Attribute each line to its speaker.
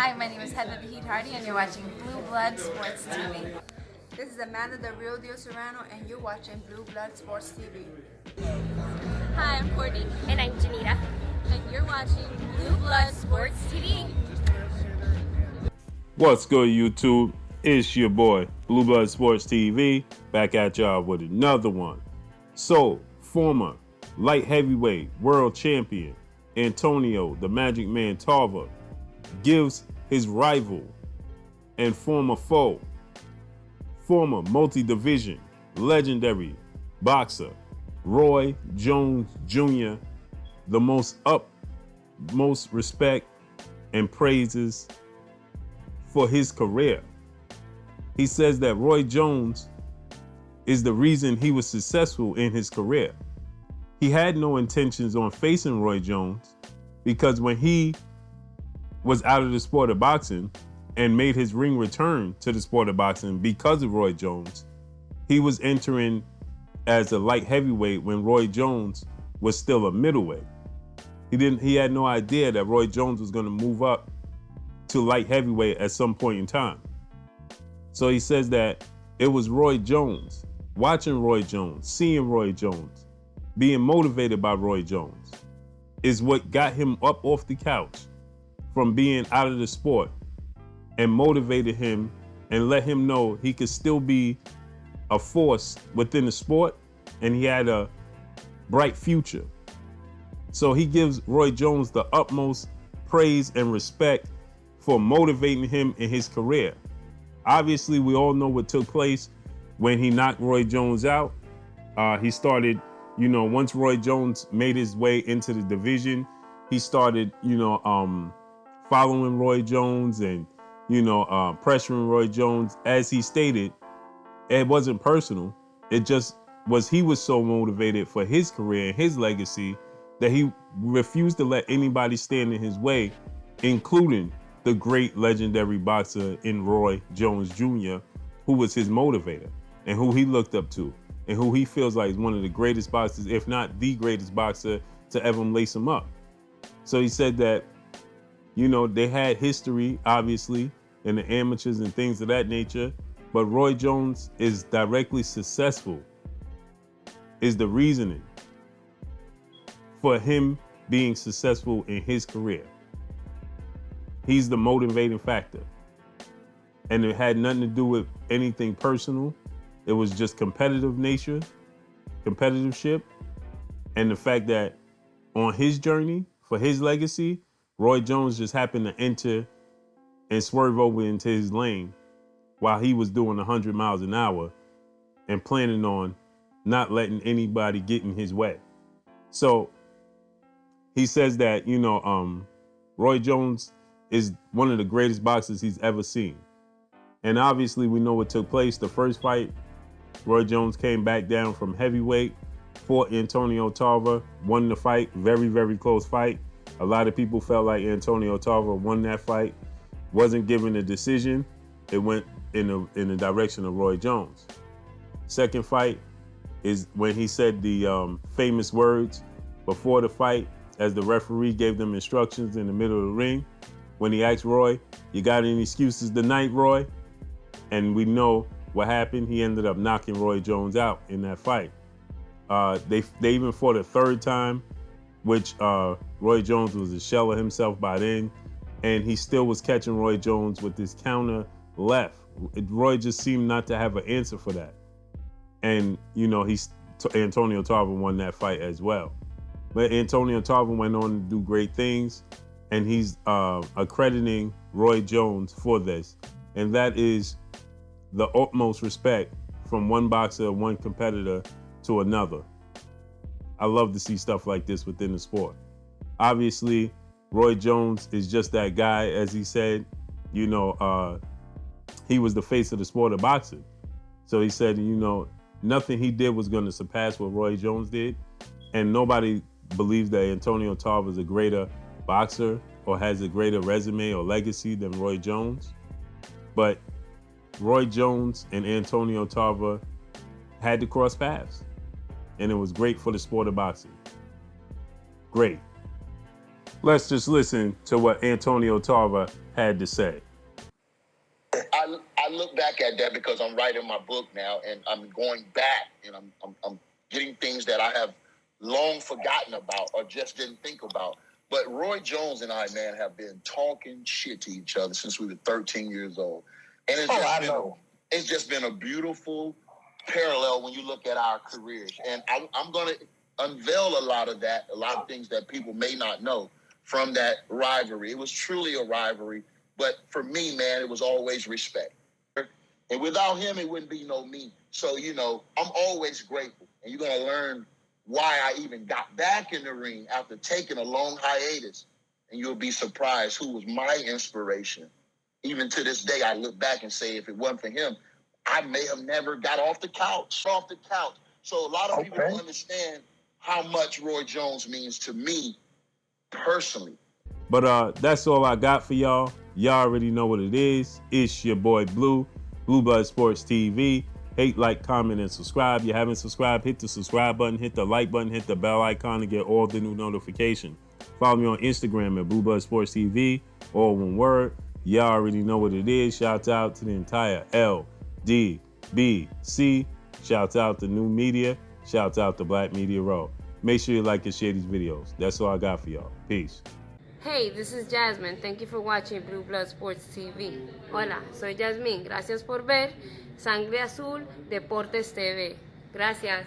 Speaker 1: Hi, my name is Heather Vahid Hardy, and you're watching Blue Blood Sports TV.
Speaker 2: This is Amanda, the real deal Serrano, and you're watching Blue Blood Sports TV.
Speaker 3: Hi, I'm Courtney. And I'm Janita. And you're watching Blue Blood Sports TV.
Speaker 4: What's good, YouTube? It's your boy, Blue Blood Sports TV, back at y'all with another one. So, former light heavyweight world champion Antonio the Magic Man Tarver gives his rival and former foe, former multi-division legendary boxer Roy Jones Jr. the most respect and praises for his career. He says that Roy Jones is the reason he was successful in his career. He had no intentions on facing Roy Jones because when he was out of the sport of boxing and made his ring return to the sport of boxing because of Roy Jones, he was entering as a light heavyweight when Roy Jones was still a middleweight. He had no idea that Roy Jones was going to move up to light heavyweight at some point in time. So he says that it was Roy Jones, watching Roy Jones, seeing Roy Jones, being motivated by Roy Jones is what got him up off the couch from being out of the sport and motivated him and let him know he could still be a force within the sport and he had a bright future. So he gives Roy Jones the utmost praise and respect for motivating him in his career. Obviously, we all know what took place when he knocked Roy Jones out. He started, once Roy Jones made his way into the division, he started, following Roy Jones and, pressuring Roy Jones. As he stated, it wasn't personal. It just was he was so motivated for his career and his legacy that he refused to let anybody stand in his way, including the great legendary boxer in Roy Jones Jr., who was his motivator and who he looked up to and who he feels like is one of the greatest boxers, if not the greatest boxer to ever lace him up. So he said that, they had history, obviously, in the amateurs and things of that nature, but Roy Jones is directly successful, is the reasoning for him being successful in his career. He's the motivating factor. And it had nothing to do with anything personal. It was just competitive nature, competitiveship, and the fact that on his journey, for his legacy, Roy Jones just happened to enter and swerve over into his lane while he was doing 100 miles an hour and planning on not letting anybody get in his way. So he says that, Roy Jones is one of the greatest boxers he's ever seen. And obviously we know what took place. The first fight, Roy Jones came back down from heavyweight, fought Antonio Tarver, won the fight, very, very close fight. A lot of people felt like Antonio Tarver won that fight, wasn't given a decision. It went in the direction of Roy Jones. Second fight is when he said the famous words before the fight as the referee gave them instructions in the middle of the ring. When he asked Roy, "You got any excuses tonight, Roy?" And we know what happened. He ended up knocking Roy Jones out in that fight. They even fought a third time, which Roy Jones was a shell of himself by then, and he still was catching Roy Jones with his counter left. Roy just seemed not to have an answer for that. And, Antonio Tarver won that fight as well. But Antonio Tarver went on to do great things, and he's accrediting Roy Jones for this. And that is the utmost respect from one boxer, one competitor to another. I love to see stuff like this within the sport. Obviously, Roy Jones is just that guy, as he said. He was the face of the sport of boxing. So he said, nothing he did was going to surpass what Roy Jones did. And nobody believes that Antonio Tarver is a greater boxer or has a greater resume or legacy than Roy Jones. But Roy Jones and Antonio Tarver had to cross paths. And it was great for the sport of boxing. Great. Let's just listen to what Antonio Tarver had to say.
Speaker 5: I look back at that because I'm writing my book now, and I'm going back, and I'm getting things that I have long forgotten about or just didn't think about. But Roy Jones and I, man, have been talking shit to each other since we were 13 years old, and it's just been a beautiful parallel when you look at our careers. And I'm going to unveil a lot of things that people may not know from that rivalry. It was truly a rivalry, but for me, man, it was always respect. And without him, it wouldn't be no me. So, I'm always grateful. And you're going to learn why I even got back in the ring after taking a long hiatus. And you'll be surprised who was my inspiration. Even to this day, I look back and say, if it wasn't for him, I may have never got off the couch. So a lot of people don't understand how much Roy Jones means to me personally.
Speaker 4: But that's all I got for y'all. Y'all already know what it is. It's your boy Blue Blood Sports TV. Hate, like, comment, and subscribe. If you haven't subscribed, hit the subscribe button, hit the like button, hit the bell icon to get all the new notifications. Follow me on Instagram at Blue Blood Sports TV, all one word. Y'all already know what it is. Shout out to the entire LDBC. Shout out to New Media. Shout out to Black Media Row. Make sure you like and share these videos. That's all I got for y'all. Peace.
Speaker 3: Hey, this is Jasmine. Thank you for watching Blue Blood Sports TV. Hola, soy Jasmine. Gracias por ver Sangre Azul Deportes TV. Gracias.